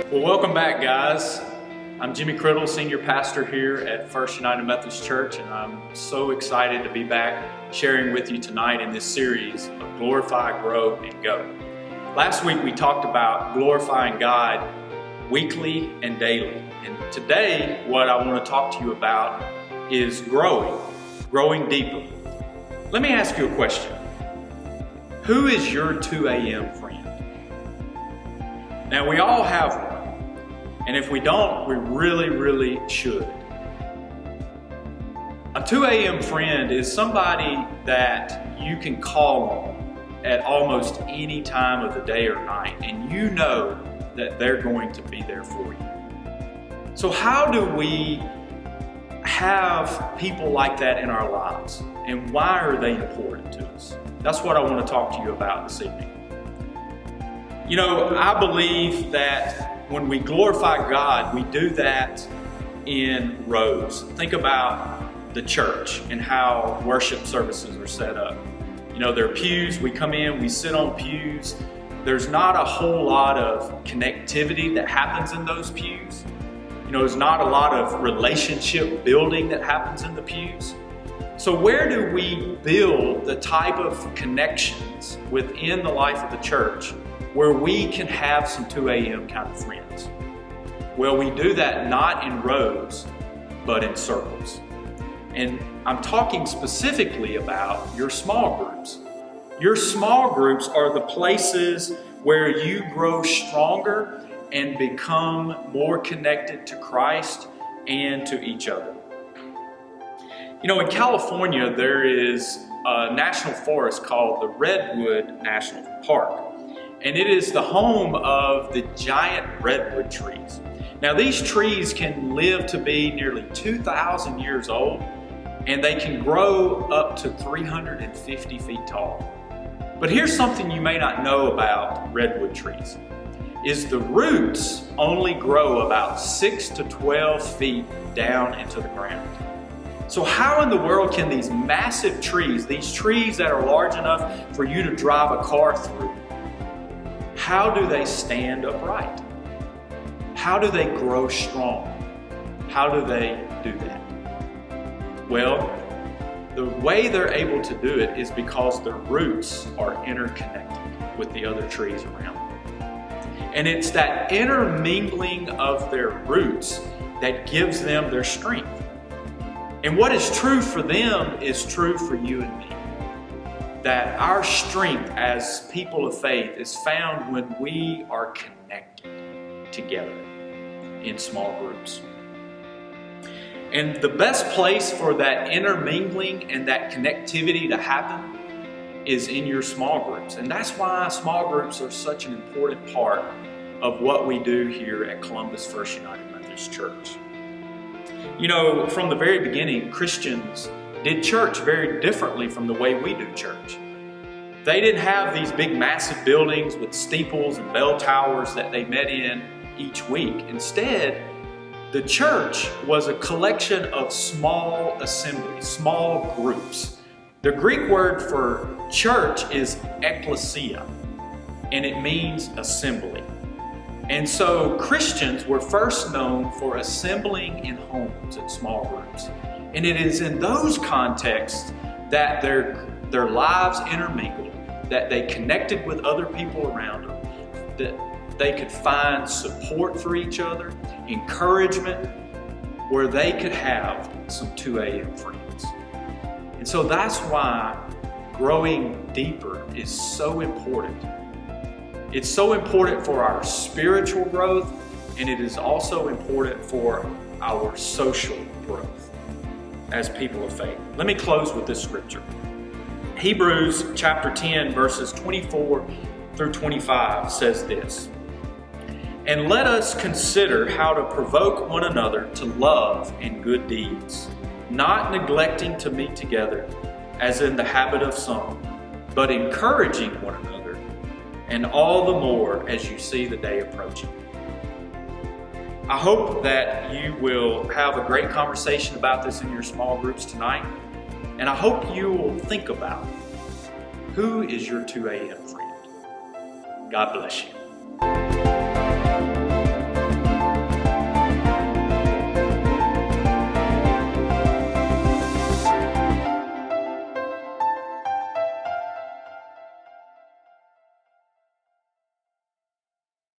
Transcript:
Well, welcome back, guys. I'm Jimmy Criddle, Senior Pastor here at First United Methodist Church, and I'm so excited to be back sharing with you tonight in this series of Glorify, Grow, and Go. Last week we talked about glorifying God weekly and daily, and today what I want to talk to you about is growing deeper. Let me ask you a question. Who is your 2 a.m. friend? Now, we all have one. And if we don't, we really should. A 2 a.m. friend is somebody that you can call on at almost any time of the day or night, and you know that they're going to be there for you. So how do we have people like that in our lives, and why are they important to us? That's what I want to talk to you about this evening. You know, I believe that when we glorify God, we do that in rows. Think about the church and how worship services are set up. You know, there are pews, we come in, we sit on pews. There's not a whole lot of connectivity that happens in those pews. You know, there's not a lot of relationship building that happens in the pews. So where do we build the type of connections within the life of the church where we can have some 2 a.m. kind of friends? Well, we do that not in rows, but in circles. And I'm talking specifically about your small groups. Your small groups are the places where you grow stronger and become more connected to Christ and to each other. You know, in California, there is a national forest called the Redwood National Park. And it is the home of the giant redwood trees. Now, these trees can live to be nearly 2,000 years old, and they can grow up to 350 feet tall. But here's something you may not know about redwood trees, is the roots only grow about 6 to 12 feet down into the ground. So how in the world can these massive trees, these trees that are large enough for you to drive a car through, how do they stand upright? How do they grow strong? How do they do that? Well, the way they're able to do it is because their roots are interconnected with the other trees around them. And it's that intermingling of their roots that gives them their strength. And what is true for them is true for you and me. That our strength as people of faith is found when we are connected together in small groups. And the best place for that intermingling and that connectivity to happen is in your small groups. And that's why small groups are such an important part of what we do here at Columbus First United Methodist Church. You know, from the very beginning, Christians did church very differently from the way we do church. They didn't have these big massive buildings with steeples and bell towers that they met in each week. Instead, the church was a collection of small assemblies, small groups. The Greek word for church is ekklesia, and it means assembly. And so Christians were first known for assembling in homes in small groups. And it is in those contexts that their lives intermingled, that they connected with other people around them, that they could find support for each other, encouragement, where they could have some 2 a.m. friends. And so that's why growing deeper is so important. It's so important for our spiritual growth, and it is also important for our social growth as people of faith. Let me close with this scripture. Hebrews chapter 10, verses 24 through 25 says this: "And let us consider how to provoke one another to love and good deeds, not neglecting to meet together, as in the habit of some, but encouraging one another, and all the more as you see the day approaching." I hope that you will have a great conversation about this in your small groups tonight. And I hope you will think about, who is your 2 a.m. friend? God bless you.